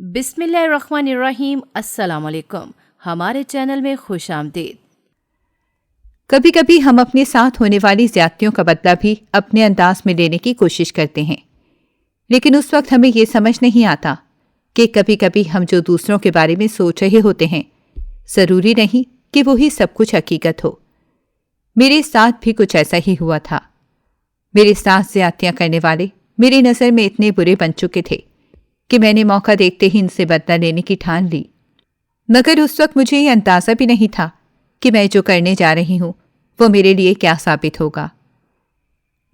بسم اللہ الرحمن الرحیم۔ السلام علیکم، ہمارے چینل میں خوش آمدید۔ کبھی کبھی ہم اپنے ساتھ ہونے والی زیادتیوں کا بدلہ بھی اپنے انداز میں لینے کی کوشش کرتے ہیں، لیکن اس وقت ہمیں یہ سمجھ نہیں آتا کہ کبھی کبھی ہم جو دوسروں کے بارے میں سوچ رہے ہوتے ہیں ضروری نہیں کہ وہی سب کچھ حقیقت ہو۔ میرے ساتھ بھی کچھ ایسا ہی ہوا تھا۔ میرے ساتھ زیادتیاں کرنے والے میری نظر میں اتنے برے بن چکے تھے کہ میں نے موقع دیکھتے ہی ان سے بدلہ لینے کی ٹھان لی، مگر اس وقت مجھے یہ اندازہ بھی نہیں تھا کہ میں جو کرنے جا رہی ہوں وہ میرے لیے کیا ثابت ہوگا۔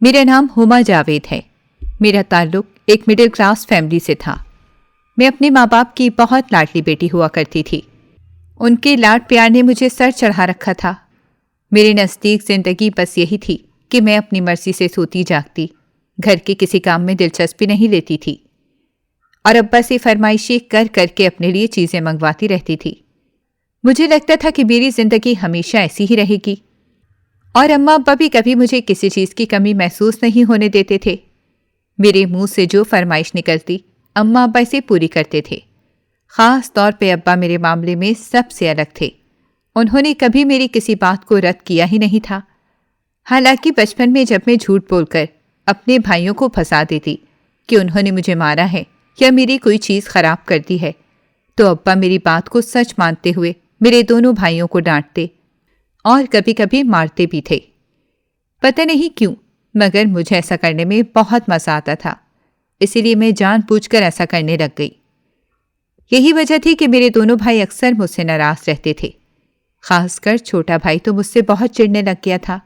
میرا نام ہما جاوید ہے۔ میرا تعلق ایک مڈل کلاس فیملی سے تھا۔ میں اپنے ماں باپ کی بہت لاڈلی بیٹی ہوا کرتی تھی۔ ان کے لاڈ پیار نے مجھے سر چڑھا رکھا تھا۔ میرے نزدیک زندگی بس یہی تھی کہ میں اپنی مرضی سے سوتی جاگتی، گھر کے کسی کام میں دلچسپی نہیں لیتی تھی، اور ابا سے فرمائشیں کر کر کے اپنے لیے چیزیں منگواتی رہتی تھی۔ مجھے لگتا تھا کہ میری زندگی ہمیشہ ایسی ہی رہے گی، اور اماں ابا بھی کبھی مجھے کسی چیز کی کمی محسوس نہیں ہونے دیتے تھے۔ میرے منہ سے جو فرمائش نکلتی اماں ابا اسے پوری کرتے تھے۔ خاص طور پہ ابا میرے معاملے میں سب سے الگ تھے۔ انہوں نے کبھی میری کسی بات کو رد کیا ہی نہیں تھا۔ حالانکہ بچپن میں جب میں جھوٹ بول کر اپنے بھائیوں کو پھنسا دیتی کہ انہوں نے مجھے مارا ہے یا میری کوئی چیز خراب کر دی ہے، تو ابا میری بات کو سچ مانتے ہوئے میرے دونوں بھائیوں کو ڈانٹتے اور کبھی کبھی مارتے بھی تھے۔ پتہ نہیں کیوں، مگر مجھے ایسا کرنے میں بہت مزہ آتا تھا، اسی لیے میں جان بوجھ کر ایسا کرنے لگ گئی۔ یہی وجہ تھی کہ میرے دونوں بھائی اکثر مجھ سے ناراض رہتے تھے۔ خاص کر چھوٹا بھائی تو مجھ سے بہت چڑھنے لگ گیا تھا،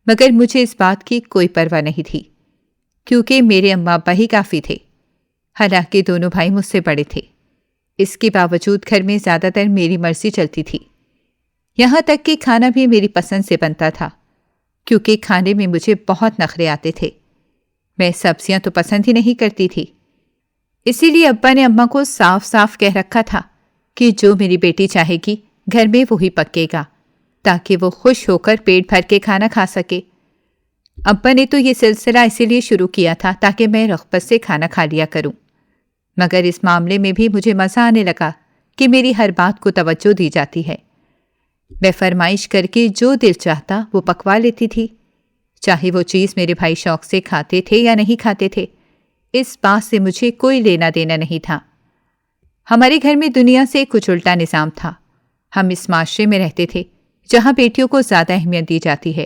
مگر مجھے اس بات کی کوئی پرواہ نہیں تھی، کیونکہ میرے اماں ابا ہی کافی تھے۔ حالانکہ دونوں بھائی مجھ سے بڑے تھے، اس کے باوجود گھر میں زیادہ تر میری مرضی چلتی تھی۔ یہاں تک کہ کھانا بھی میری پسند سے بنتا تھا، کیونکہ کھانے میں مجھے بہت نخرے آتے تھے۔ میں سبزیاں تو پسند ہی نہیں کرتی تھی، اسی لیے ابا نے اماں کو صاف صاف کہہ رکھا تھا کہ جو میری بیٹی چاہے گی گھر میں وہی پکے گا، تاکہ وہ خوش ہو کر پیٹ بھر کے کھانا کھا سکے۔ ابا نے تو یہ سلسلہ اسی لیے شروع کیا تھا تاکہ میں رغبت سے کھانا کھا لیا کروں، مگر اس معاملے میں بھی مجھے مزہ آنے لگا کہ میری ہر بات کو توجہ دی جاتی ہے۔ میں فرمائش کر کے جو دل چاہتا وہ پکوا لیتی تھی، چاہے وہ چیز میرے بھائی شوق سے کھاتے تھے یا نہیں کھاتے تھے، اس بات سے مجھے کوئی لینا دینا نہیں تھا۔ ہمارے گھر میں دنیا سے کچھ الٹا نظام تھا۔ ہم اس معاشرے میں رہتے تھے جہاں بیٹیوں کو زیادہ اہمیت دی جاتی ہے،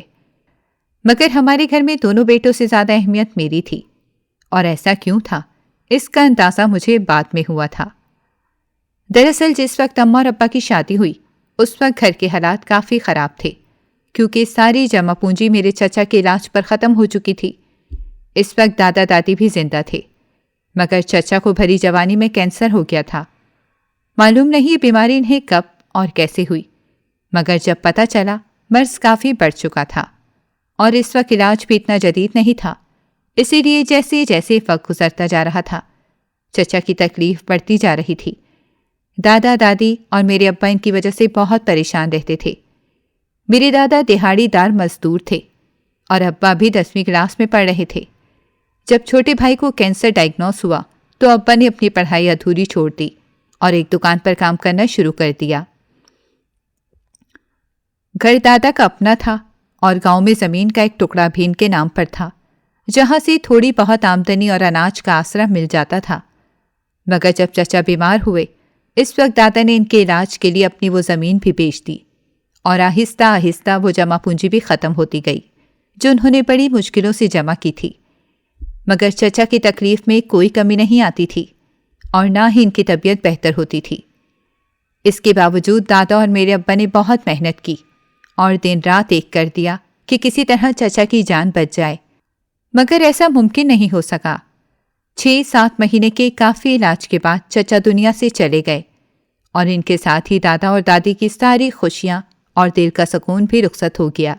مگر ہمارے گھر میں دونوں بیٹوں سے زیادہ اہمیت میری تھی۔ اور ایسا کیوں تھا، اس کا اندازہ مجھے بعد میں ہوا تھا۔ دراصل جس وقت اماں اور ابا کی شادی ہوئی اس وقت گھر کے حالات کافی خراب تھے، کیونکہ ساری جمع پونجی میرے چچا کے علاج پر ختم ہو چکی تھی۔ اس وقت دادا دادی بھی زندہ تھے، مگر چچا کو بھری جوانی میں کینسر ہو گیا تھا۔ معلوم نہیں یہ بیماری انہیں کب اور کیسے ہوئی، مگر جب پتہ چلا مرض کافی بڑھ چکا تھا، اور اس وقت علاج بھی اتنا جدید نہیں تھا۔ اسی لیے جیسے جیسے وقت گزرتا جا رہا تھا چچا کی تکلیف بڑھتی جا رہی تھی۔ دادا دادی اور میرے ابا ان کی وجہ سے بہت پریشان رہتے تھے۔ میرے دادا دہاڑی دار مزدور تھے اور ابا بھی 10ویں کلاس میں پڑھ رہے تھے۔ جب چھوٹے بھائی کو کینسر ڈائگنوز ہوا تو ابا نے اپنی پڑھائی ادھوری چھوڑ دی اور ایک دکان پر کام کرنا شروع کر دیا۔ گھر دادا کا اپنا تھا اور گاؤں میں زمین کا ایک ٹکڑا بھی ان کے نام پر تھا، جہاں سے تھوڑی بہت آمدنی اور اناج کا آسرا مل جاتا تھا۔ مگر جب چچا بیمار ہوئے اس وقت دادا نے ان کے علاج کے لیے اپنی وہ زمین بھی بیچ دی، اور آہستہ آہستہ وہ جمع پونجی بھی ختم ہوتی گئی جو انہوں نے بڑی مشکلوں سے جمع کی تھی۔ مگر چچا کی تکلیف میں کوئی کمی نہیں آتی تھی اور نہ ہی ان کی طبیعت بہتر ہوتی تھی۔ اس کے باوجود دادا اور میرے ابا نے بہت محنت کی اور دن رات ایک کر دیا کہ کسی طرح چچا کی جان بچ جائے، مگر ایسا ممکن نہیں ہو سکا۔ 6-7 مہینے کے کافی علاج کے بعد چچا دنیا سے چلے گئے، اور ان کے ساتھ ہی دادا اور دادی کی ساری خوشیاں اور دل کا سکون بھی رخصت ہو گیا۔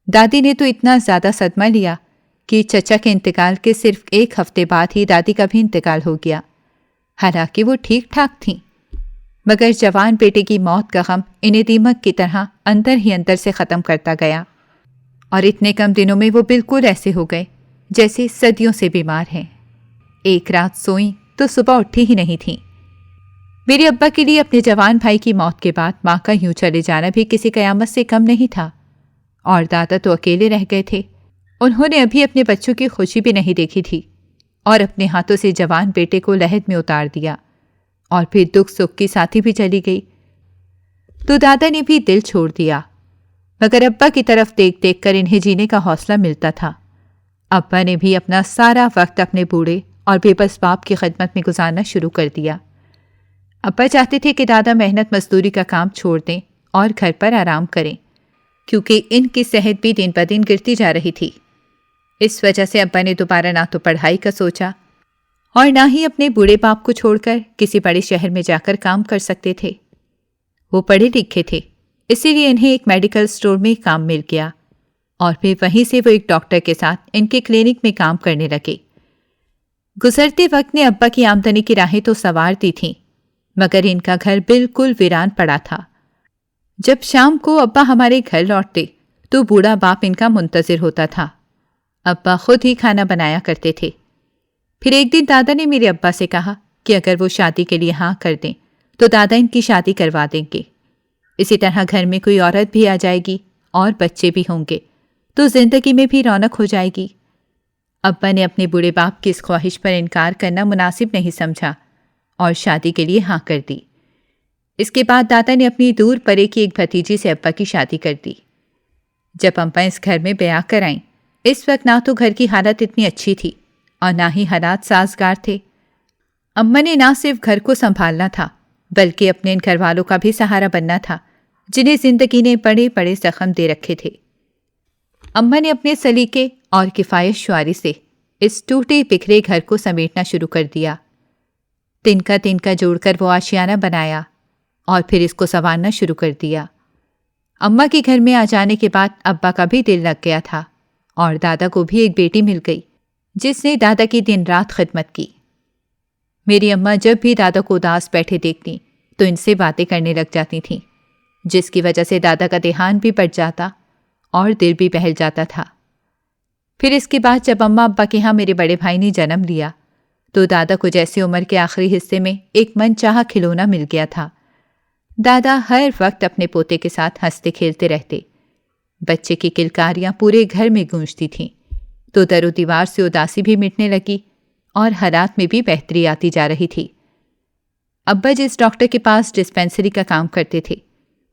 دادی نے تو اتنا زیادہ صدمہ لیا کہ چچا کے انتقال کے صرف 1 ہفتے بعد ہی دادی کا بھی انتقال ہو گیا۔ حالانکہ وہ ٹھیک ٹھاک تھیں، مگر جوان بیٹے کی موت کا غم انہیں دیمک کی طرح اندر ہی اندر سے ختم کرتا گیا، اور اتنے کم دنوں میں وہ بالکل ایسے ہو گئے جیسے صدیوں سے بیمار ہیں۔ ایک رات سوئیں تو صبح اٹھی ہی نہیں تھیں۔ میرے ابا کے لیے اپنے جوان بھائی کی موت کے بعد ماں کا یوں چلے جانا بھی کسی قیامت سے کم نہیں تھا، اور دادا تو اکیلے رہ گئے تھے۔ انہوں نے ابھی اپنے بچوں کی خوشی بھی نہیں دیکھی تھی اور اپنے ہاتھوں سے جوان بیٹے کو لحد میں اتار دیا، اور پھر دکھ سکھ کی ساتھی بھی چلی گئی تو دادا نے بھی دل چھوڑ دیا۔ مگر ابا کی طرف دیکھ دیکھ کر انہیں جینے کا حوصلہ ملتا تھا۔ ابا نے بھی اپنا سارا وقت اپنے بوڑھے اور بے بس باپ کی خدمت میں گزارنا شروع کر دیا۔ ابا چاہتے تھے کہ دادا محنت مزدوری کا کام چھوڑ دیں اور گھر پر آرام کریں، کیونکہ ان کی صحت بھی دن بدن گرتی جا رہی تھی۔ اس وجہ سے ابا نے دوبارہ نہ تو پڑھائی کا سوچا اور نہ ہی اپنے بوڑھے باپ کو چھوڑ کر کسی بڑے شہر میں جا کر کام کر سکتے تھے۔ وہ پڑھے لکھے تھے، اسی لیے انہیں ایک میڈیکل سٹور میں کام مل گیا، اور پھر وہیں سے وہ ایک ڈاکٹر کے ساتھ ان کے کلینک میں کام کرنے لگے۔ گزرتے وقت نے ابا کی آمدنی کی راہیں تو سنوار دی تھیں، مگر ان کا گھر بالکل ویران پڑا تھا۔ جب شام کو ابا ہمارے گھر لوٹتے تو بوڑھا باپ ان کا منتظر ہوتا تھا۔ ابا خود ہی کھانا بنایا کرتے تھے۔ پھر ایک دن دادا نے میرے ابا سے کہا کہ اگر وہ شادی کے لیے ہاں کر دیں تو دادا ان کی شادی کروا دیں گے۔ اسی طرح گھر میں کوئی عورت بھی آ جائے گی اور بچے بھی ہوں گے تو زندگی میں بھی رونق ہو جائے گی۔ ابا نے اپنے بوڑھے باپ کی اس خواہش پر انکار کرنا مناسب نہیں سمجھا اور شادی کے لیے ہاں کر دی۔ اس کے بعد دادا نے اپنی دور پرے کی ایک بھتیجی سے ابا کی شادی کر دی۔ جب ابا اس گھر میں بیاہ کر آئیں، اس وقت نہ تو گھر کی حالت اتنی اچھی تھی اور نہ ہی حالات سازگار تھے۔ اماں نے نہ صرف گھر کو سنبھالنا تھا بلکہ اپنے ان گھر والوں کا بھی سہارا بننا تھا جنہیں زندگی نے بڑے بڑے زخم دے رکھے تھے۔ اماں نے اپنے سلیقے اور کفایت شعاری سے اس ٹوٹے بکھرے گھر کو سمیٹنا شروع کر دیا۔ تنکا جوڑ کر وہ آشیانہ بنایا اور پھر اس کو سنوارنا شروع کر دیا۔ اماں کے گھر میں آ جانے کے بعد ابا کا بھی دل لگ گیا تھا اور دادا کو بھی ایک بیٹی مل گئی جس نے دادا کی دن رات خدمت کی۔ میری اماں جب بھی دادا کو اداس بیٹھے دیکھتی تو ان سے باتیں کرنے لگ جاتی تھیں، جس کی وجہ سے دادا کا دھیان بھی بڑھ جاتا اور دل بھی بہل جاتا تھا۔ پھر اس کے بعد جب اماں ابا کے ہاں میرے بڑے بھائی نے جنم لیا تو دادا کو جیسے عمر کے آخری حصے میں ایک من چاہا کھلونا مل گیا تھا۔ دادا ہر وقت اپنے پوتے کے ساتھ ہنستے کھیلتے رہتے۔ بچے کی کلکاریاں پورے گھر میں گونجتی تھیں تو در و دیوار سے اداسی بھی مٹنے لگی اور حالات میں بھی بہتری آتی جا رہی تھی۔ ابا جس ڈاکٹر کے پاس ڈسپینسری کا کام کرتے تھے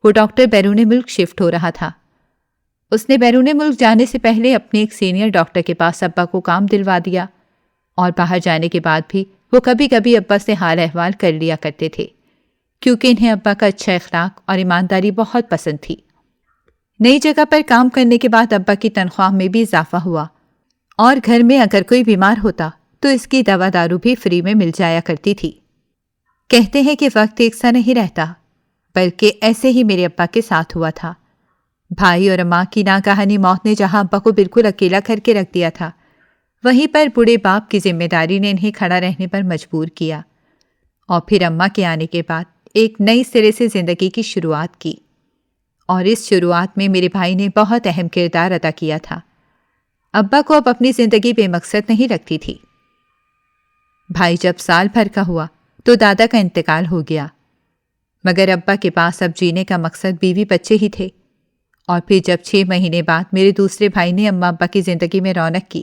وہ ڈاکٹر بیرون ملک شفٹ ہو رہا تھا۔ اس نے بیرون ملک جانے سے پہلے اپنے ایک سینئر ڈاکٹر کے پاس ابا کو کام دلوا دیا، اور باہر جانے کے بعد بھی وہ کبھی کبھی ابا سے حال احوال کر لیا کرتے تھے، کیونکہ انہیں ابا کا اچھا اخلاق اور ایمانداری بہت پسند تھی۔ نئی جگہ پر کام کرنے کے بعد ابا کی تنخواہ میں بھی اضافہ ہوا، اور گھر میں اگر کوئی بیمار ہوتا تو اس کی دوا دارو بھی فری میں مل جایا کرتی تھی۔ کہتے ہیں کہ وقت ایک سا نہیں رہتا، بلکہ ایسے ہی میرے ابا کے ساتھ ہوا تھا۔ بھائی اور اماں کی ناگہانی موت نے جہاں ابا کو بالکل اکیلا کر کے رکھ دیا تھا، وہیں پر بوڑھے باپ کی ذمہ داری نے انہیں کھڑا رہنے پر مجبور کیا، اور پھر اماں کے آنے کے بعد ایک نئی سرے سے زندگی کی شروعات کی، اور اس شروعات میں میرے بھائی نے بہت اہم کردار ادا کیا تھا۔ ابا کو اب اپنی زندگی بے مقصد نہیں لگتی تھی۔ بھائی جب سال بھر کا ہوا تو دادا کا انتقال ہو گیا، مگر ابا کے پاس اب جینے کا مقصد بیوی بچے ہی تھے۔ اور پھر جب 6 مہینے بعد میرے دوسرے بھائی نے اماں ابا کی زندگی میں رونق کی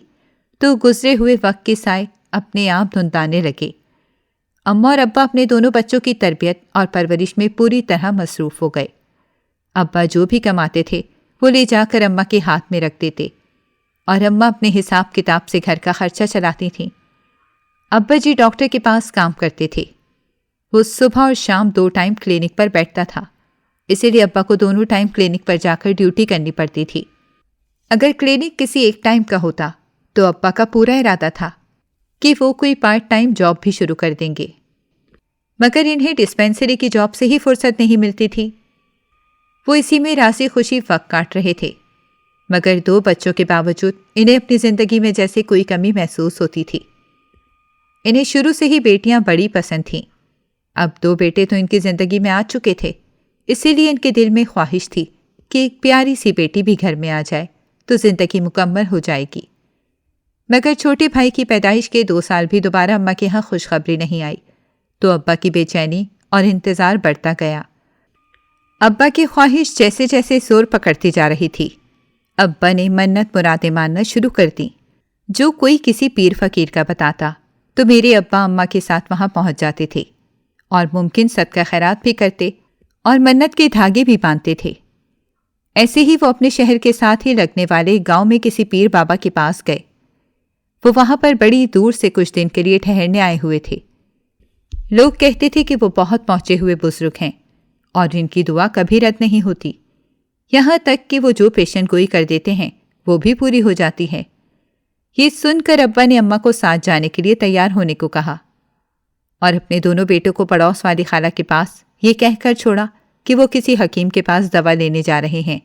تو گزرے ہوئے وقت کے سائے اپنے آپ دھندانے لگے۔ اماں اور ابا اپنے دونوں بچوں کی تربیت اور پرورش میں پوری طرح مصروف ہو گئے۔ ابا جو بھی کماتے تھے وہ لے جا کر اماں کے ہاتھ میں رکھ دیتے، اور اماں اپنے حساب کتاب سے گھر کا خرچہ چلاتی تھیں۔ ابا جی ڈاکٹر کے پاس کام کرتے تھے۔ وہ صبح اور شام 2 ٹائم کلینک پر بیٹھتا تھا، اسی لیے ابا کو دونوں ٹائم کلینک پر جا کر ڈیوٹی کرنی پڑتی تھی۔ اگر کلینک کسی ایک ٹائم کا ہوتا تو ابا کا پورا ارادہ تھا کہ وہ کوئی پارٹ ٹائم جاب بھی شروع کر دیں گے، مگر انہیں ڈسپینسری کی جاب سے ہی فرصت نہیں ملتی تھی۔ وہ اسی میں راضی خوشی وقت کاٹ رہے تھے، مگر 2 بچوں کے باوجود انہیں اپنی زندگی میں جیسے کوئی کمی محسوس ہوتی تھی۔ انہیں شروع سے ہی بیٹیاں بڑی پسند تھیں۔ اب 2 بیٹے تو ان کی زندگی میں آ چکے تھے، اسی لیے ان کے دل میں خواہش تھی کہ ایک پیاری سی بیٹی بھی گھر میں آ جائے تو زندگی مکمل ہو جائے گی۔ مگر چھوٹے بھائی کی پیدائش کے 2 سال بھی دوبارہ اماں کے ہاں خوشخبری نہیں آئی تو ابا کی بے چینی اور انتظار بڑھتا گیا۔ ابا کی خواہش جیسے جیسے زور پکڑتی جا رہی تھی، ابا نے منت مرادیں ماننا شروع کر دیں۔ جو کوئی کسی پیر فقیر کا بتاتا تو میرے ابا اماں کے ساتھ وہاں پہنچ جاتے تھے اور ممکن صدقہ خیرات بھی کرتے اور منت کے دھاگے بھی باندھتے تھے۔ ایسے ہی وہ اپنے شہر کے ساتھ ہی لگنے والے گاؤں میں کسی پیر بابا کے پاس گئے۔ وہ وہاں پر بڑی دور سے کچھ دن کے لیے ٹھہرنے آئے ہوئے تھے۔ لوگ کہتے تھے کہ وہ بہت پہنچے ہوئے بزرگ ہیں اور ان کی دعا کبھی رد نہیں ہوتی، یہاں تک کہ وہ جو پیشن گوئی کر دیتے ہیں وہ بھی پوری ہو جاتی ہے۔ یہ سن کر ابا نے اماں کو ساتھ جانے کے لیے تیار ہونے کو کہا اور اپنے دونوں بیٹوں کو پڑوس والی خالہ کے پاس یہ کہہ کر چھوڑا کہ وہ کسی حکیم کے پاس دوا لینے جا رہے ہیں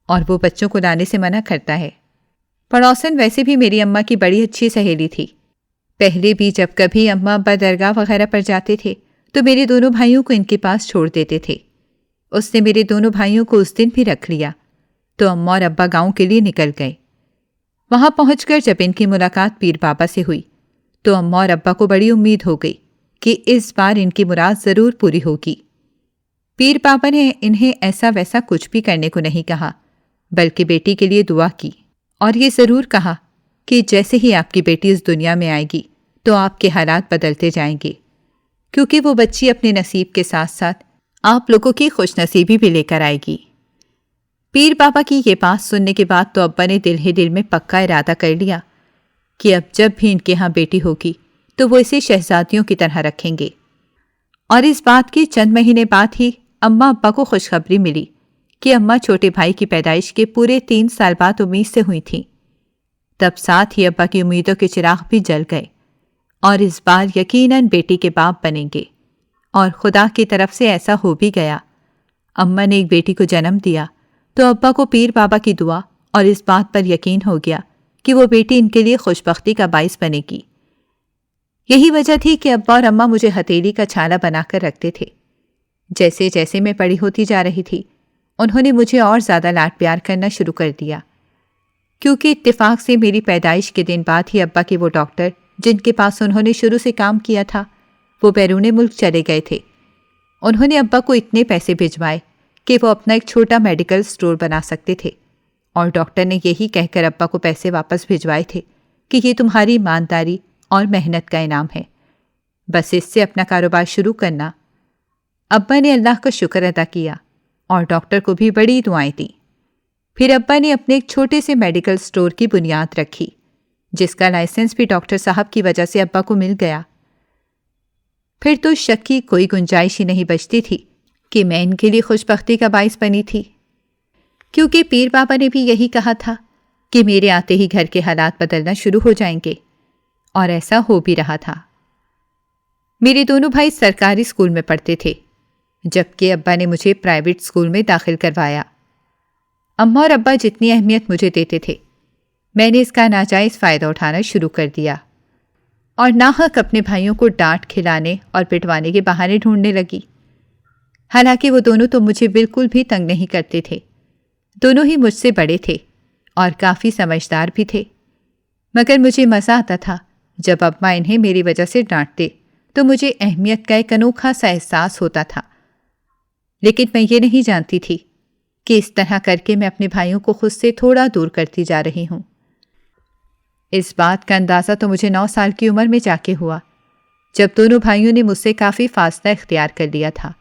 اور وہ بچوں کو لانے سے منع کرتا ہے۔ پڑوسن ویسے بھی میری اماں کی بڑی اچھی سہیلی تھی۔ پہلے بھی جب کبھی اماں ابا درگاہ وغیرہ پر جاتے تھے تو میرے دونوں بھائیوں کو ان کے پاس چھوڑ دیتے تھے۔ اس نے میرے دونوں بھائیوں کو اس دن بھی رکھ لیا تو اماں اور ابا گاؤں کے لیے نکل گئے۔ وہاں پہنچ کر جب ان کی ملاقات پیر بابا سے ہوئی تو اماں اور ابا کو بڑی امید ہو گئی کہ اس بار ان کی مراد ضرور پوری ہوگی۔ پیر بابا نے انہیں ایسا ویسا کچھ بھی کرنے کو نہیں کہا، بلکہ بیٹی کے لیے دعا کی اور یہ ضرور کہا کہ جیسے ہی آپ کی بیٹی اس دنیا میں آئے گی تو آپ کے حالات بدلتے جائیں گے، کیونکہ وہ بچی اپنے نصیب کے ساتھ ساتھ آپ لوگوں کی خوش نصیبی بھی لے کر آئے گی۔ پیر بابا کی یہ بات سننے کے بعد تو ابا نے دل ہی دل میں پکا ارادہ کر لیا کہ اب جب بھی ان کے ہاں بیٹی ہوگی تو وہ اسے شہزادیوں کی طرح رکھیں گے۔ اور اس بات کی چند مہینے بعد ہی اماں ابا کو خوشخبری ملی کہ اماں چھوٹے بھائی کی پیدائش کے پورے 3 سال بعد امید سے ہوئی تھیں۔ تب ساتھ ہی ابا کی امیدوں کے چراغ بھی جل گئے اور اس بار یقیناً بیٹی کے باپ بنیں گے، اور خدا کی طرف سے ایسا ہو بھی گیا۔ اماں نے ایک بیٹی کو جنم دیا تو ابا کو پیر بابا کی دعا اور اس بات پر یقین ہو گیا کہ وہ بیٹی ان کے لیے خوشبختی کا باعث بنے گی۔ یہی وجہ تھی کہ ابا اور اماں مجھے ہتھیلی کا چھالا بنا کر رکھتے تھے۔ جیسے جیسے میں بڑی ہوتی جا رہی تھی انہوں نے مجھے اور زیادہ لاڈ پیار کرنا شروع کر دیا، کیونکہ اتفاق سے میری پیدائش کے دن بعد ہی ابا کے وہ ڈاکٹر جن کے پاس انہوں نے شروع سے کام کیا تھا وہ بیرون ملک چلے گئے تھے۔ انہوں نے ابا کو اتنے پیسے بھجوائے کہ وہ اپنا ایک چھوٹا میڈیکل سٹور بنا سکتے تھے، اور ڈاکٹر نے یہی کہہ کر ابا کو پیسے واپس بھجوائے تھے کہ یہ تمہاری ایمانداری اور محنت کا انعام ہے، بس اس سے اپنا کاروبار شروع کرنا۔ ابا نے اللہ کا شکر ادا کیا اور ڈاکٹر کو بھی بڑی دعائیں دیں۔ پھر ابا نے اپنے ایک چھوٹے سے میڈیکل سٹور کی بنیاد رکھی، جس کا لائسنس بھی ڈاکٹر صاحب کی وجہ سے ابا کو مل گیا۔ پھر تو شک کی کوئی گنجائش ہی نہیں بچتی تھی کہ میں ان کے لیے خوشبختی کا باعث بنی تھی، کیونکہ پیر بابا نے بھی یہی کہا تھا کہ میرے آتے ہی گھر کے حالات بدلنا شروع ہو جائیں گے، اور ایسا ہو بھی رہا تھا۔ میرے دونوں بھائی سرکاری اسکول میں پڑھتے تھے، جبکہ ابا نے مجھے پرائیویٹ اسکول میں داخل کروایا۔ اماں اور ابا جتنی اہمیت مجھے دیتے تھے میں نے اس کا ناجائز فائدہ اٹھانا شروع کر دیا اور ناحق اپنے بھائیوں کو ڈانٹ کھلانے اور پٹوانے کے بہانے ڈھونڈنے لگی۔ حالانکہ وہ دونوں تو مجھے بالکل بھی تنگ نہیں کرتے تھے، دونوں ہی مجھ سے بڑے تھے اور کافی سمجھدار بھی تھے، مگر مجھے مزہ آتا تھا جب ابا انہیں میری وجہ سے ڈانٹتے تو مجھے اہمیت کا ایک انوکھا سا احساس ہوتا تھا۔ لیکن میں یہ نہیں جانتی تھی کہ اس طرح کر کے میں اپنے بھائیوں کو خود سے تھوڑا دور کرتی جا رہی ہوں۔ اس بات کا اندازہ تو مجھے 9 سال کی عمر میں جا کے ہوا، جب دونوں بھائیوں نے مجھ سے کافی فاصلہ اختیار کر لیا تھا۔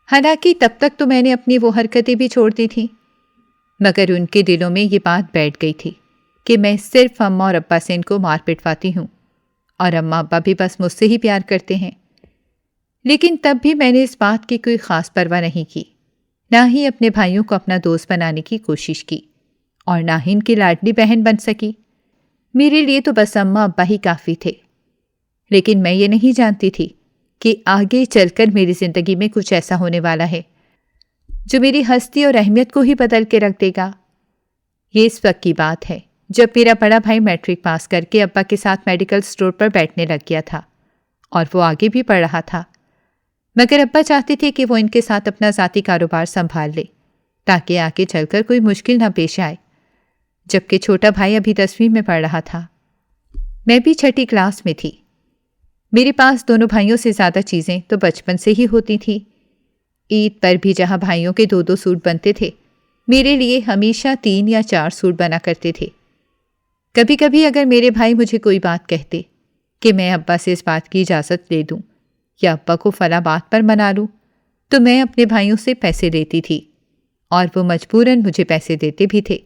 حالانکہ تب تک تو میں نے اپنی وہ حرکتیں بھی چھوڑ دی تھیں، مگر ان کے دلوں میں یہ بات بیٹھ گئی تھی کہ میں صرف اماں اور ابا سے ان کو مار پٹواتی ہوں، اور اماں ابا بھی بس مجھ سے ہی پیار کرتے ہیں۔ لیکن تب بھی میں نے اس بات کی کوئی خاص پرواہ نہیں کی، نہ ہی اپنے بھائیوں کو اپنا دوست بنانے کی کوشش کی، اور نہ ہی ان کی لاڈلی بہن بن سکی۔ میرے لیے تو بس اماں ابا ہی کافی تھے۔ لیکن میں یہ نہیں جانتی تھی کہ آگے چل کر میری زندگی میں کچھ ایسا ہونے والا ہے جو میری ہستی اور اہمیت کو ہی بدل کے رکھ دے گا۔ یہ اس وقت کی بات ہے جب میرا بڑا بھائی میٹرک پاس کر کے ابا کے ساتھ میڈیکل سٹور پر بیٹھنے لگ گیا تھا، اور وہ آگے بھی پڑھ رہا تھا، مگر ابا چاہتے تھے کہ وہ ان کے ساتھ اپنا ذاتی کاروبار سنبھال لے تاکہ آگے چل کر کوئی مشکل نہ پیش آئے۔ جبکہ چھوٹا بھائی ابھی 10ویں میں پڑھ رہا تھا۔ میں بھی 6ٹھی کلاس میں تھی۔ میرے پاس دونوں بھائیوں سے زیادہ چیزیں تو بچپن سے ہی ہوتی تھیں۔ عید پر بھی جہاں بھائیوں کے 2 سوٹ بنتے تھے، میرے لیے ہمیشہ 3 یا 4 سوٹ بنا کرتے تھے۔ کبھی کبھی اگر میرے بھائی مجھے کوئی بات کہتے کہ میں ابا سے اس بات کی اجازت لے دوں یا ابا کو فلاں بات پر منا لوں، تو میں اپنے بھائیوں سے پیسے لیتی تھی اور وہ مجبوراً مجھے پیسے دیتے بھی تھے۔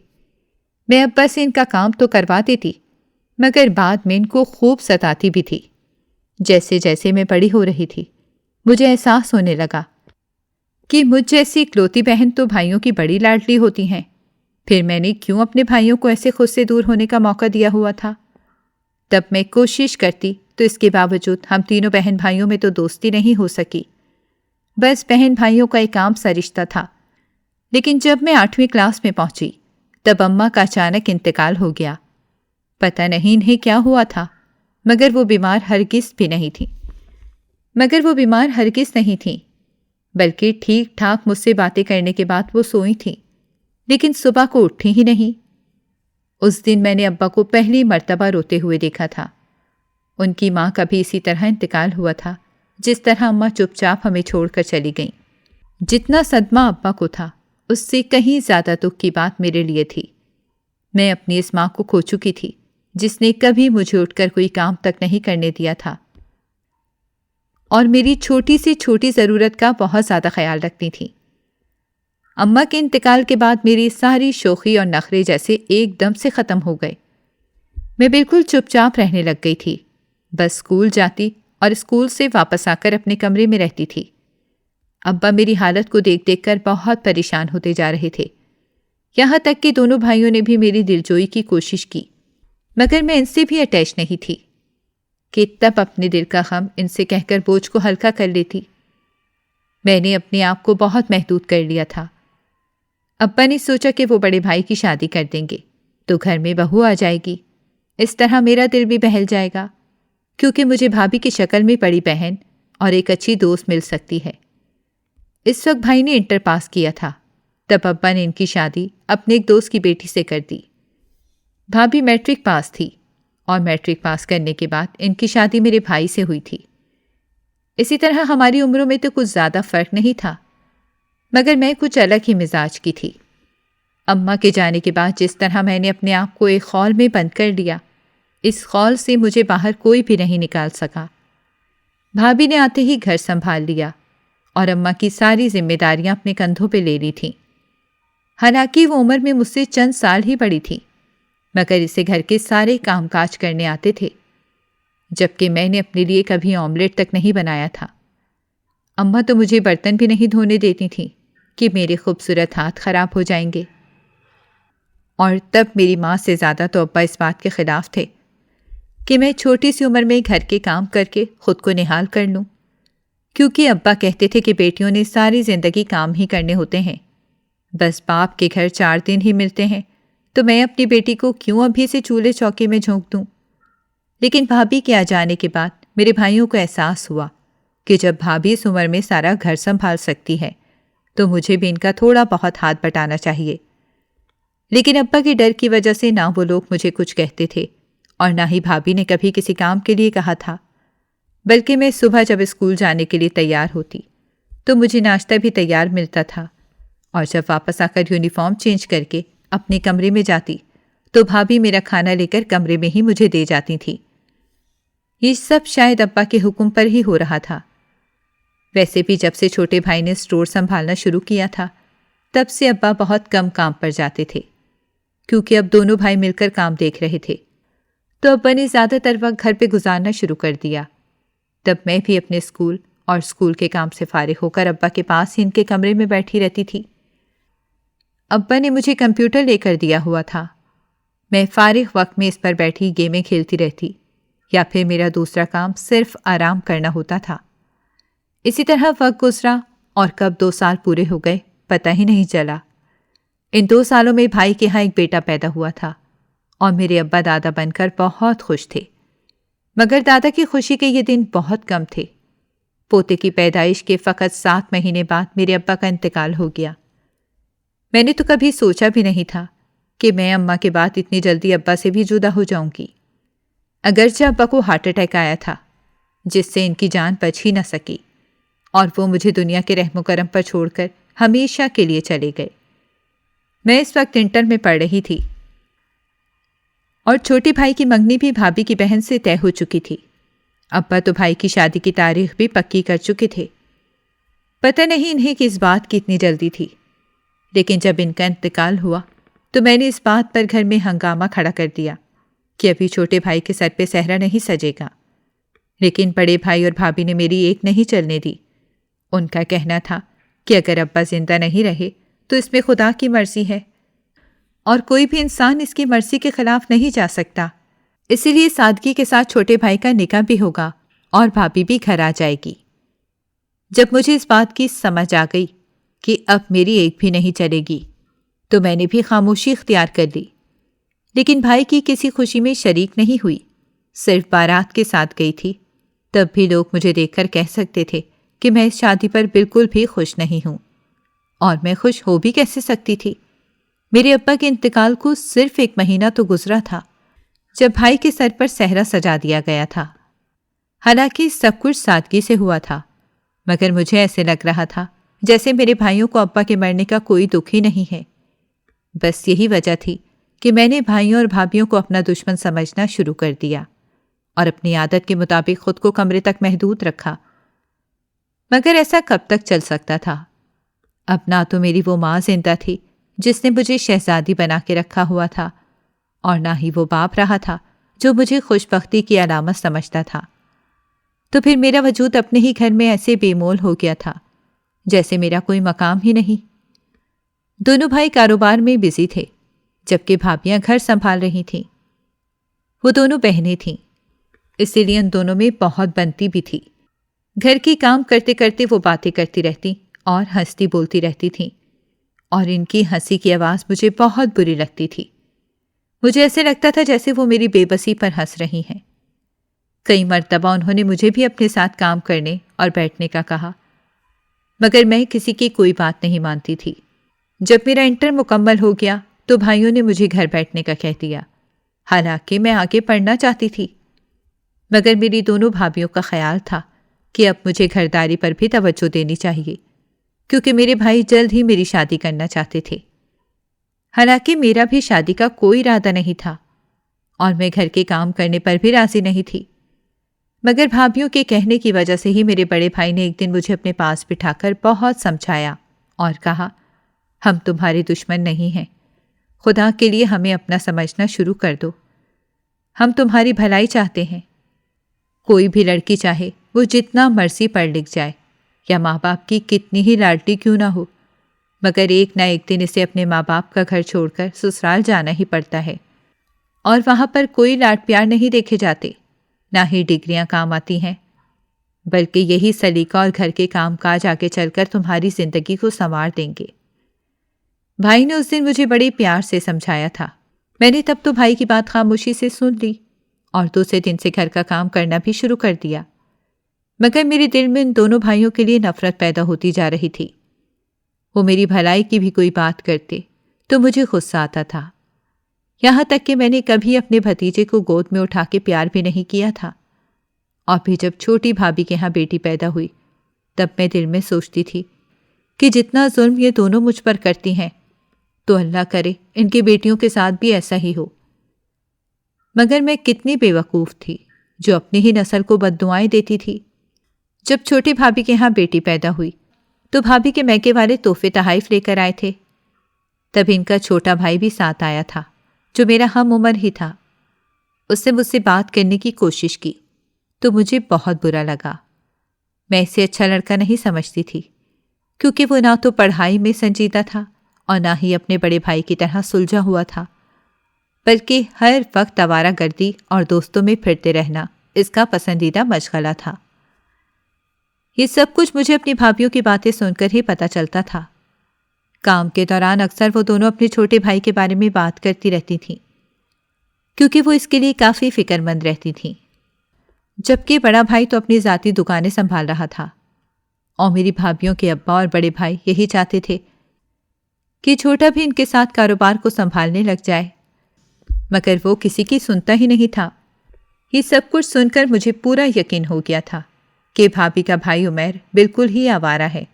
میں ابا سے ان کا کام تو کروا دیتی، مگر بعد میں ان کو خوب ستاتی بھی تھی۔ جیسے جیسے میں بڑی ہو رہی تھی، مجھے احساس ہونے لگا کہ مجھ جیسی اکلوتی بہن تو بھائیوں کی بڑی لاڈلی ہوتی ہیں۔ پھر میں نے کیوں اپنے بھائیوں کو ایسے خود سے دور ہونے کا موقع دیا ہوا تھا؟ تب میں کوشش کرتی تو اس کے باوجود ہم تینوں بہن بھائیوں میں تو دوستی نہیں ہو سکی، بس بہن بھائیوں کا ایک عام سا رشتہ تھا۔ لیکن جب میں 8ویں کلاس میں پہنچی تب اماں کا اچانک انتقال ہو گیا۔ پتہ نہیں انہیں کیا ہوا تھا، مگر وہ بیمار ہرگز نہیں تھیں، بلکہ ٹھیک ٹھاک مجھ سے باتیں کرنے کے بعد وہ سوئی تھیں، لیکن صبح کو اٹھی ہی نہیں۔ اس دن میں نے ابا کو پہلی مرتبہ روتے ہوئے دیکھا تھا۔ ان کی ماں کا بھی اسی طرح انتقال ہوا تھا، جس طرح اماں چپ چاپ ہمیں چھوڑ کر چلی گئیں۔ جتنا صدمہ ابا کو تھا، اس سے کہیں زیادہ دکھ کی بات میرے لیے تھی۔ میں اپنی اس ماں کو کھو چکی تھی، جس نے کبھی مجھے اٹھ کر کوئی کام تک نہیں کرنے دیا تھا اور میری چھوٹی سے چھوٹی ضرورت کا بہت زیادہ خیال رکھتی تھی۔ اماں کے انتقال کے بعد میری ساری شوخی اور نخرے جیسے ایک دم سے ختم ہو گئے۔ میں بالکل چپ چاپ رہنے لگ گئی تھی، بس اسکول جاتی اور اسکول سے واپس آ کر اپنے کمرے میں رہتی تھی۔ ابا میری حالت کو دیکھ دیکھ کر بہت پریشان ہوتے جا رہے تھے، یہاں تک کہ دونوں بھائیوں نے بھی میری دلجوئی کی کوشش کی، مگر میں ان سے بھی اٹیچ نہیں تھی کہ تب اپنے دل کا غم ان سے کہہ کر بوجھ کو ہلکا کر لیتی۔ میں نے اپنے آپ کو بہت محدود کر لیا تھا۔ ابا نے سوچا کہ وہ بڑے بھائی کی شادی کر دیں گے تو گھر میں بہو آ جائے گی، اس طرح میرا دل بھی بہل جائے گا، کیونکہ مجھے بھابھی کی شکل میں بڑی بہن اور ایک اچھی دوست مل سکتی ہے۔ اس وقت بھائی نے انٹر پاس کیا تھا، تب ابا نے ان کی شادی اپنے ایک دوست کی بیٹی سے کر دی۔ بھابھی میٹرک پاس تھی اور میٹرک پاس کرنے کے بعد ان کی شادی میرے بھائی سے ہوئی تھی۔ اسی طرح ہماری عمروں میں تو کچھ زیادہ فرق نہیں تھا، مگر میں کچھ الگ ہی مزاج کی تھی۔ اماں کے جانے کے بعد جس طرح میں نے اپنے آپ کو ایک خول میں بند کر لیا، اس خول سے مجھے باہر کوئی بھی نہیں نکال سکا۔ بھابھی نے آتے ہی گھر سنبھال لیا اور اماں کی ساری ذمہ داریاں اپنے کندھوں پہ لے لی تھیں۔ حالانکہ وہ عمر میں مجھ سے چند سال ہی بڑی تھی، مگر اسے گھر کے سارے کام کاج کرنے آتے تھے، جبکہ میں نے اپنے لیے کبھی آملیٹ تک نہیں بنایا تھا۔ اماں تو مجھے برتن بھی نہیں دھونے دیتی تھیں کہ میرے خوبصورت ہاتھ خراب ہو جائیں گے۔ اور تب میری ماں سے زیادہ تو ابا اس بات کے خلاف تھے کہ میں چھوٹی سی عمر میں گھر کے کام کر کے خود کو نہال کر لوں، کیونکہ ابا کہتے تھے کہ بیٹیوں نے ساری زندگی کام ہی کرنے ہوتے ہیں، بس باپ کے گھر 4 دن ہی ملتے ہیں، تو میں اپنی بیٹی کو کیوں ابھی سے چولہے چوکے میں جھونک دوں۔ لیکن بھابھی کے آ جانے کے بعد میرے بھائیوں کو احساس ہوا کہ جب بھابھی اس عمر میں سارا گھر سنبھال سکتی ہے تو مجھے بھی ان کا تھوڑا بہت ہاتھ بٹانا چاہیے۔ لیکن ابا کے ڈر کی وجہ سے نہ وہ لوگ مجھے کچھ کہتے تھے اور نہ ہی بھابھی نے کبھی کسی کام کے لیے کہا تھا، بلکہ میں صبح جب اسکول جانے کے لیے تیار ہوتی تو مجھے ناشتہ بھی تیار ملتا تھا، اور جب واپس آ کر یونیفارم چینج کر کے اپنے کمرے میں جاتی تو بھابھی میرا کھانا لے کر کمرے میں ہی مجھے دے جاتی تھی۔ یہ سب شاید ابا کے حکم پر ہی ہو رہا تھا۔ ویسے بھی جب سے چھوٹے بھائی نے اسٹور سنبھالنا شروع کیا تھا، تب سے ابا بہت کم کام پر جاتے تھے، کیونکہ اب دونوں بھائی مل کر کام دیکھ رہے تھے، تو ابا نے زیادہ تر وقت گھر پہ گزارنا شروع کر دیا۔ تب میں بھی اپنے اسکول اور اسکول کے کام سے فارغ ہو کر ابا کے پاس ہی ان کے کمرے میں بیٹھی رہتی تھی۔ ابا نے مجھے کمپیوٹر لے کر دیا ہوا تھا، میں فارغ وقت میں اس پر بیٹھی گیمیں کھیلتی رہتی، یا پھر میرا دوسرا کام صرف آرام کرنا ہوتا تھا۔ اسی طرح وقت گزرا اور کب 2 سال پورے ہو گئے پتہ ہی نہیں چلا۔ ان 2 سالوں میں بھائی کے ہاں ایک بیٹا پیدا ہوا تھا اور میرے ابا دادا بن کر بہت خوش تھے، مگر دادا کی خوشی کے یہ دن بہت کم تھے۔ پوتے کی پیدائش کے فقط 7 مہینے بعد میرے ابا کا انتقال ہو گیا۔ میں نے تو کبھی سوچا بھی نہیں تھا کہ میں اماں کے بعد اتنی جلدی ابا سے بھی جدا ہو جاؤں گی۔ اگرچہ ابا کو ہارٹ اٹیک آیا تھا جس سے ان کی جان بچ ہی نہ سکی، اور وہ مجھے دنیا کے رحم و کرم پر چھوڑ کر ہمیشہ کے لیے چلے گئے۔ میں اس وقت انٹر میں پڑھ رہی تھی اور چھوٹے بھائی کی منگنی بھی بھابھی کی بہن سے طے ہو چکی تھی۔ ابا تو بھائی کی شادی کی تاریخ بھی پکی کر چکے تھے۔ پتہ نہیں انہیں کہ اس بات کی اتنی جلدی تھی، لیکن جب ان کا انتقال ہوا تو میں نے اس بات پر گھر میں ہنگامہ کھڑا کر دیا کہ ابھی چھوٹے بھائی کے سر پہ صحرا نہیں سجے گا، لیکن بڑے بھائی اور بھابھی نے میری ایک نہیں چلنے دی۔ ان کا کہنا تھا کہ اگر ابا زندہ نہیں رہے تو اس میں خدا کی مرضی ہے اور کوئی بھی انسان اس کی مرضی کے خلاف نہیں جا سکتا، اسی لیے سادگی کے ساتھ چھوٹے بھائی کا نکاح بھی ہوگا اور بھابھی بھی گھر آ جائے گی۔ جب مجھے اس بات کی سمجھ آ گئی کہ اب میری ایک بھی نہیں چلے گی تو میں نے بھی خاموشی اختیار کر لی، لیکن بھائی کی کسی خوشی میں شریک نہیں ہوئی، صرف بارات کے ساتھ گئی تھی۔ تب بھی لوگ مجھے دیکھ کر کہہ سکتے تھے کہ میں اس شادی پر بالکل بھی خوش نہیں ہوں، اور میں خوش ہو بھی کیسے سکتی تھی؟ میرے ابا کے انتقال کو صرف 1 مہینہ تو گزرا تھا جب بھائی کے سر پر صحرا سجا دیا گیا تھا۔ حالانکہ سب کچھ سادگی سے ہوا تھا، مگر مجھے ایسے لگ رہا تھا جیسے میرے بھائیوں کو ابا کے مرنے کا کوئی دکھ ہی نہیں ہے۔ بس یہی وجہ تھی کہ میں نے بھائیوں اور بھابھیوں کو اپنا دشمن سمجھنا شروع کر دیا اور اپنی عادت کے مطابق خود کو کمرے تک محدود رکھا۔ مگر ایسا کب تک چل سکتا تھا؟ اب نہ تو میری وہ ماں زندہ تھی جس نے مجھے شہزادی بنا کے رکھا ہوا تھا، اور نہ ہی وہ باپ رہا تھا جو مجھے خوش بختی کی علامت سمجھتا تھا۔ تو پھر میرا وجود اپنے ہی گھر میں ایسے بے مول ہو گیا تھا جیسے میرا کوئی مقام ہی نہیں۔ دونوں بھائی کاروبار میں بزی تھے جبکہ بھابیاں گھر سنبھال رہی تھیں۔ وہ دونوں بہنیں تھیں، اسی لیے ان دونوں میں بہت بنتی بھی تھی۔ گھر کی کام کرتے کرتے وہ باتیں کرتی رہتی اور ہنستی بولتی رہتی تھیں، اور ان کی ہنسی کی آواز مجھے بہت بری لگتی تھی۔ مجھے ایسے لگتا تھا جیسے وہ میری بے بسی پر ہنس رہی ہیں۔ کئی مرتبہ انہوں نے مجھے بھی اپنے ساتھ کام کرنے اور بیٹھنے کا کہا، مگر میں کسی کی کوئی بات نہیں مانتی تھی۔ جب میرا انٹر مکمل ہو گیا تو بھائیوں نے مجھے گھر بیٹھنے کا کہہ دیا، حالانکہ میں آگے پڑھنا چاہتی تھی۔ مگر میری دونوں بھابھیوں کا خیال تھا کہ اب مجھے گھرداری پر بھی توجہ دینی چاہیے، کیونکہ میرے بھائی جلد ہی میری شادی کرنا چاہتے تھے۔ حالانکہ میرا بھی شادی کا کوئی ارادہ نہیں تھا اور میں گھر کے کام کرنے پر بھی راضی نہیں تھی، مگر بھابھیوں کے کہنے کی وجہ سے ہی میرے بڑے بھائی نے ایک دن مجھے اپنے پاس بٹھا کر بہت سمجھایا اور کہا، ہم تمہارے دشمن نہیں ہیں، خدا کے لیے ہمیں اپنا سمجھنا شروع کر دو، ہم تمہاری بھلائی چاہتے ہیں۔ کوئی بھی لڑکی چاہے وہ جتنا مرضی پڑھ لکھ جائے یا ماں باپ کی کتنی ہی لاڈلی کیوں نہ ہو، مگر ایک نہ ایک دن اسے اپنے ماں باپ کا گھر چھوڑ کر سسرال جانا ہی پڑتا ہے، اور وہاں پر کوئی لاڈ پیار نہیں دیکھے جاتے، نہ ہی ڈگریاں کام آتی ہیں، بلکہ یہی سلیقہ اور گھر کے کام کاج آگے چل کر تمہاری زندگی کو سنوار دیں گے۔ بھائی نے اس دن مجھے بڑے پیار سے سمجھایا تھا۔ میں نے تب تو بھائی کی بات خاموشی سے سن لی اور دوسرے دن سے گھر کا کام کرنا بھی شروع کر دیا، مگر میرے دل میں ان دونوں بھائیوں کے لیے نفرت پیدا ہوتی جا رہی تھی۔ وہ میری بھلائی کی بھی کوئی بات کرتے تو مجھے غصہ آتا تھا، یہاں تک کہ میں نے کبھی اپنے بھتیجے کو گود میں اٹھا کے پیار بھی نہیں کیا تھا۔ اور پھر جب چھوٹی بھابھی کے ہاں بیٹی پیدا ہوئی تب میں دل میں سوچتی تھی کہ جتنا ظلم یہ دونوں مجھ پر کرتی ہیں تو اللہ کرے ان کی بیٹیوں کے ساتھ بھی ایسا ہی ہو۔ مگر میں کتنی بے وقوف تھی جو اپنی ہی نسل کو بد دعائیں دیتی تھی۔ جب چھوٹی بھابھی کے ہاں بیٹی پیدا ہوئی تو بھابھی کے میکے والے تحفے تحائف لے کر آئے تھے۔ تب ان کا چھوٹا بھائی بھی ساتھ آیا تھا جو میرا ہم عمر ہی تھا۔ اس نے مجھ سے بات کرنے کی کوشش کی تو مجھے بہت برا لگا۔ میں اسے اچھا لڑکا نہیں سمجھتی تھی، کیونکہ وہ نہ تو پڑھائی میں سنجیدہ تھا اور نہ ہی اپنے بڑے بھائی کی طرح سلجھا ہوا تھا، بلکہ ہر وقت آوارہ گردی اور دوستوں میں پھرتے رہنا اس کا پسندیدہ مشغلہ تھا۔ یہ سب کچھ مجھے اپنی بھابھیوں کی باتیں سن کر ہی پتہ چلتا تھا۔ کام کے دوران اکثر وہ دونوں اپنے چھوٹے بھائی کے بارے میں بات کرتی رہتی تھیں، کیونکہ وہ اس کے لیے کافی فکر مند رہتی تھیں، جبکہ بڑا بھائی تو اپنی ذاتی دکانیں سنبھال رہا تھا، اور میری بھابھیوں کے ابا اور بڑے بھائی یہی چاہتے تھے کہ چھوٹا بھی ان کے ساتھ کاروبار کو سنبھالنے لگ جائے، مگر وہ کسی کی سنتا ہی نہیں تھا۔ یہ سب کچھ سن کر مجھے پورا یقین ہو گیا تھا کہ بھابھی کا بھائی عمیر بالکل ہی آوارہ ہے،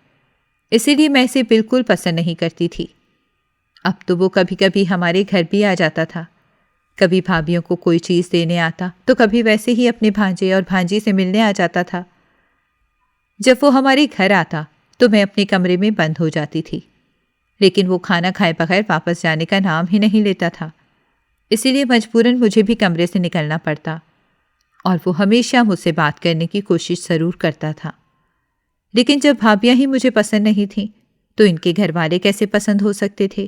اسی لیے میں اسے بالکل پسند نہیں کرتی تھی۔ اب تو وہ کبھی کبھی ہمارے گھر بھی آ جاتا تھا، کبھی بھابھیوں کو کوئی چیز دینے آتا تو کبھی ویسے ہی اپنے بھانجے اور بھانجی سے ملنے آ جاتا تھا۔ جب وہ ہمارے گھر آتا تو میں اپنے کمرے میں بند ہو جاتی تھی، لیکن وہ کھانا کھائے بغیر واپس جانے کا نام ہی نہیں لیتا تھا، اسی لیے مجبوراً مجھے بھی کمرے سے نکلنا پڑتا، اور وہ ہمیشہ مجھ سے بات کرنے کی کوشش ضرور کرتا تھا۔ لیکن جب بھابھیاں ہی مجھے پسند نہیں تھیں تو ان کے گھر والے کیسے پسند ہو سکتے تھے؟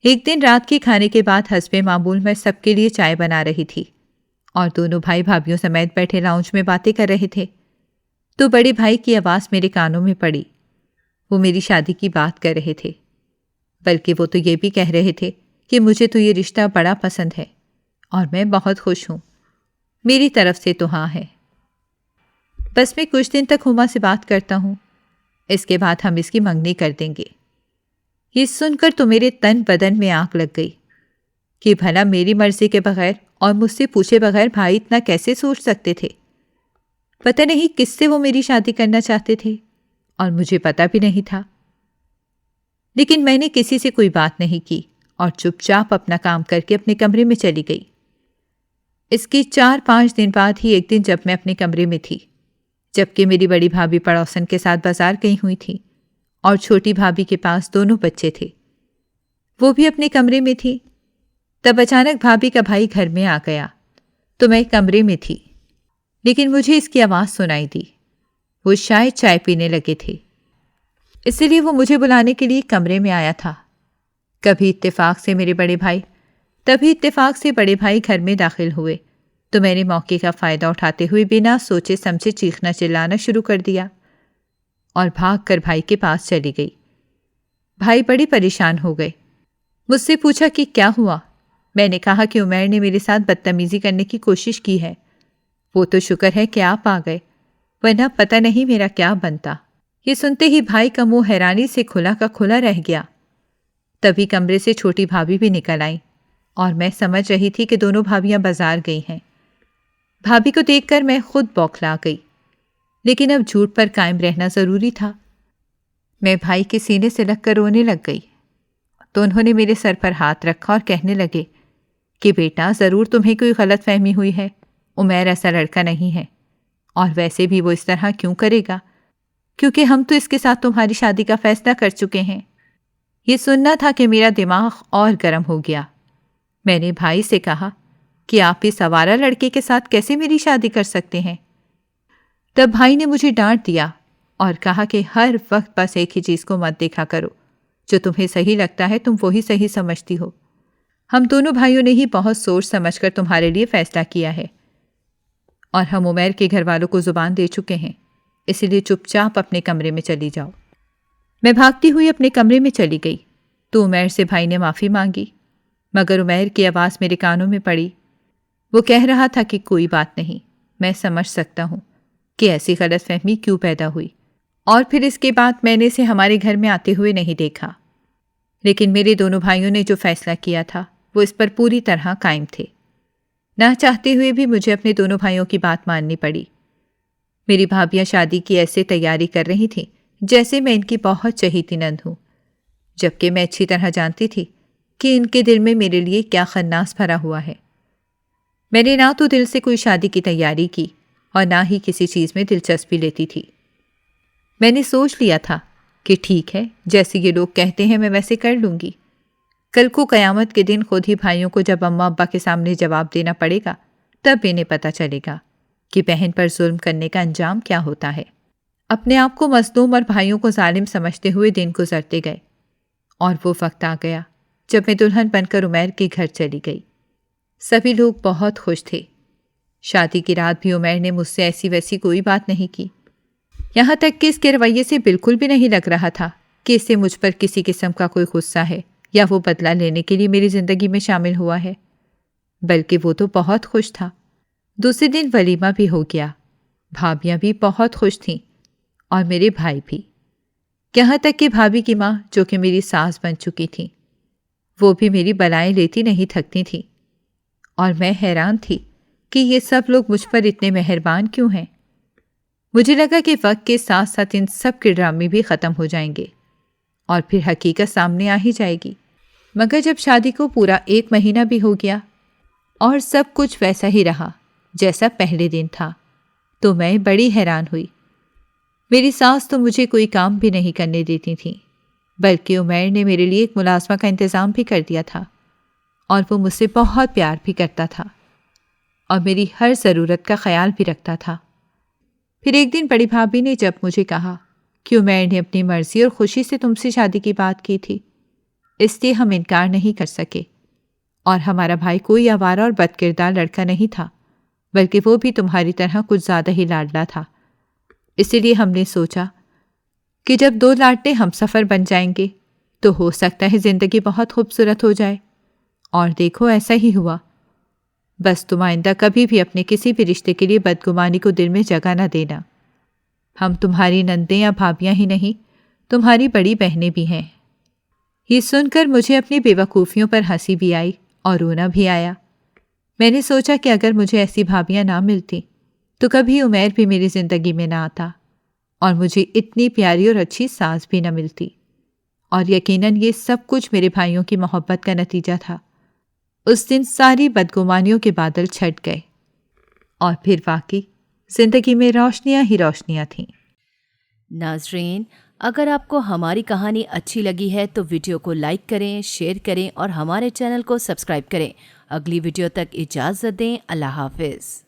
ایک دن رات کے کھانے کے بعد حسب معمول میں سب کے لیے چائے بنا رہی تھی اور دونوں بھائی بھابھیوں سمیت بیٹھے لاؤنج میں باتیں کر رہے تھے، تو بڑے بھائی کی آواز میرے کانوں میں پڑی۔ وہ میری شادی کی بات کر رہے تھے، بلکہ وہ تو یہ بھی کہہ رہے تھے کہ مجھے تو یہ رشتہ بڑا پسند ہے اور میں بہت خوش ہوں، میری طرف سے تو ہاں ہے۔ بس میں کچھ دن تک ہما سے بات کرتا ہوں، اس کے بعد ہم اس کی منگنی کر دیں گے۔ یہ سن کر تو میرے تن بدن میں آگ لگ گئی کہ بھلا میری مرضی کے بغیر اور مجھ سے پوچھے بغیر بھائی اتنا کیسے سوچ سکتے تھے؟ پتہ نہیں کس سے وہ میری شادی کرنا چاہتے تھے، اور مجھے پتہ بھی نہیں تھا۔ لیکن میں نے کسی سے کوئی بات نہیں کی اور چپ چاپ اپنا کام کر کے اپنے کمرے میں چلی گئی۔ اس کے 4-5 دن بعد ہی ایک دن جب میں اپنے کمرے میں تھی، جبکہ میری بڑی بھابھی پڑوسن کے ساتھ بازار گئی ہوئی تھی اور چھوٹی بھابھی کے پاس دونوں بچے تھے، وہ بھی اپنے کمرے میں تھی، تب اچانک بھابھی کا بھائی گھر میں آ گیا تو میں کمرے میں تھی، لیکن مجھے اس کی آواز سنائی دی۔ وہ شاید چائے پینے لگے تھے، اسی لیے وہ مجھے بلانے کے لیے کمرے میں آیا تھا۔ تبھی اتفاق سے بڑے بھائی گھر میں داخل ہوئے تو میں نے موقع کا فائدہ اٹھاتے ہوئے بنا سوچے سمجھے چیخنا چلانا شروع کر دیا اور بھاگ کر بھائی کے پاس چلی گئی۔ بھائی بڑی پریشان ہو گئے، مجھ سے پوچھا کہ کیا ہوا؟ میں نے کہا کہ عمیر نے میرے ساتھ بدتمیزی کرنے کی کوشش کی ہے۔ وہ تو شکر ہے کہ آپ آ گئے، ورنہ پتہ نہیں میرا کیا بنتا۔ یہ سنتے ہی بھائی کا منہ حیرانی سے کھلا کا کھلا رہ گیا۔ تبھی کمرے سے چھوٹی بھابھی بھی نکل آئی اور میں سمجھ رہی تھی کہ دونوں بھابھیاں بازار گئی ہیں۔ بھابھی کو دیکھ کر میں خود بوکھلا گئی، لیکن اب جھوٹ پر قائم رہنا ضروری تھا۔ میں بھائی کے سینے سے لگ کر رونے لگ گئی تو انہوں نے میرے سر پر ہاتھ رکھا اور کہنے لگے کہ بیٹا ضرور تمہیں کوئی غلط فہمی ہوئی ہے، عمیر ایسا لڑکا نہیں ہے، اور ویسے بھی وہ اس طرح کیوں کرے گا، کیونکہ ہم تو اس کے ساتھ تمہاری شادی کا فیصلہ کر چکے ہیں۔ یہ سننا تھا کہ میرا دماغ اور گرم ہو گیا۔ میں نے بھائی سے کہا کہ آپ اس آوارہ لڑکے کے ساتھ کیسے میری شادی کر سکتے ہیں؟ تب بھائی نے مجھے ڈانٹ دیا اور کہا کہ ہر وقت بس ایک ہی چیز کو مت دیکھا کرو، جو تمہیں صحیح لگتا ہے تم وہی صحیح سمجھتی ہو۔ ہم دونوں بھائیوں نے ہی بہت سوچ سمجھ کر تمہارے لیے فیصلہ کیا ہے، اور ہم عمیر کے گھر والوں کو زبان دے چکے ہیں، اسی لیے چپ چاپ اپنے کمرے میں چلی جاؤ۔ میں بھاگتی ہوئی اپنے کمرے میں چلی گئی تو عمیر سے بھائی نے معافی مانگی، مگر عمیر کی آواز میرے کانوں میں پڑی۔ وہ کہہ رہا تھا کہ کوئی بات نہیں، میں سمجھ سکتا ہوں کہ ایسی غلط فہمی کیوں پیدا ہوئی، اور پھر اس کے بعد میں نے اسے ہمارے گھر میں آتے ہوئے نہیں دیکھا۔ لیکن میرے دونوں بھائیوں نے جو فیصلہ کیا تھا وہ اس پر پوری طرح قائم تھے۔ نہ چاہتے ہوئے بھی مجھے اپنے دونوں بھائیوں کی بات ماننی پڑی۔ میری بھابھیاں شادی کی ایسے تیاری کر رہی تھیں جیسے میں ان کی بہت چہیتی نند ہوں، جبکہ میں اچھی طرح جانتی تھی کہ ان کے دل میں میرے لیے کیا خناس بھرا ہوا ہے۔ میں نے نہ تو دل سے کوئی شادی کی تیاری کی اور نہ ہی کسی چیز میں دلچسپی لیتی تھی۔ میں نے سوچ لیا تھا کہ ٹھیک ہے، جیسے یہ لوگ کہتے ہیں میں ویسے کر لوں گی۔ کل کو قیامت کے دن خود ہی بھائیوں کو جب اماں ابا کے سامنے جواب دینا پڑے گا تب انہیں پتہ چلے گا کہ بہن پر ظلم کرنے کا انجام کیا ہوتا ہے۔ اپنے آپ کو مظلوم اور بھائیوں کو ظالم سمجھتے ہوئے دن گزرتے گئے، اور وہ وقت آ گیا جب میں دلہن بن کر عمیر کے گھر چلی گئی۔ سبھی لوگ بہت خوش تھے۔ شادی کی رات بھی عمیر نے مجھ سے ایسی ویسی کوئی بات نہیں کی، یہاں تک کہ اس کے رویے سے بالکل بھی نہیں لگ رہا تھا کہ اسے مجھ پر کسی قسم کا کوئی غصہ ہے یا وہ بدلہ لینے کے لیے میری زندگی میں شامل ہوا ہے، بلکہ وہ تو بہت خوش تھا۔ دوسرے دن ولیمہ بھی ہو گیا، بھابیاں بھی بہت خوش تھیں اور میرے بھائی بھی، یہاں تک کہ بھابھی کی ماں جو کہ میری ساس بن چکی تھی وہ بھی میری بلائیں لیتی نہیں تھکتی تھی، اور میں حیران تھی کہ یہ سب لوگ مجھ پر اتنے مہربان کیوں ہیں۔ مجھے لگا کہ وقت کے ساتھ ساتھ ان سب کے ڈرامے بھی ختم ہو جائیں گے اور پھر حقیقت سامنے آ ہی جائے گی۔ مگر جب شادی کو پورا 1 مہینہ بھی ہو گیا اور سب کچھ ویسا ہی رہا جیسا پہلے دن تھا، تو میں بڑی حیران ہوئی۔ میری ساس تو مجھے کوئی کام بھی نہیں کرنے دیتی تھیں، بلکہ عمیر نے میرے لیے ایک ملازمہ کا انتظام بھی کر دیا تھا، اور وہ مجھ سے بہت پیار بھی کرتا تھا اور میری ہر ضرورت کا خیال بھی رکھتا تھا۔ پھر ایک دن بڑی بھابھی نے جب مجھے کہا کہ عمیر نے اپنی مرضی اور خوشی سے تم سے شادی کی بات کی تھی، اس لیے ہم انکار نہیں کر سکے، اور ہمارا بھائی کوئی آوارہ اور بد کردار لڑکا نہیں تھا، بلکہ وہ بھی تمہاری طرح کچھ زیادہ ہی لاڈلا تھا۔ اسی لیے ہم نے سوچا کہ جب 2 لاڈلے ہم سفر بن جائیں گے تو ہو سکتا ہے زندگی بہت خوبصورت ہو جائے، اور دیکھو ایسا ہی ہوا۔ بس تم آئندہ کبھی بھی اپنے کسی بھی رشتے کے لیے بدگمانی کو دل میں جگہ نہ دینا۔ ہم تمہاری نندیں یا بھابیاں ہی نہیں، تمہاری بڑی بہنیں بھی ہیں۔ یہ سن کر مجھے اپنی بے وقوفیوں پر ہنسی بھی آئی اور رونا بھی آیا۔ میں نے سوچا کہ اگر مجھے ایسی بھابیاں نہ ملتی تو کبھی عمیر بھی میری زندگی میں نہ آتا، اور مجھے اتنی پیاری اور اچھی ساس بھی نہ ملتی، اور یقیناً یہ سب کچھ میرے بھائیوں کی محبت کا نتیجہ تھا۔ اس دن ساری بدگمانیوں کے بادل چھٹ گئے، اور پھر واقعی زندگی میں روشنیاں ہی روشنیاں تھیں۔ ناظرین، اگر آپ کو ہماری کہانی اچھی لگی ہے تو ویڈیو کو لائک کریں، شیئر کریں اور ہمارے چینل کو سبسکرائب کریں۔ اگلی ویڈیو تک اجازت دیں۔ اللہ حافظ۔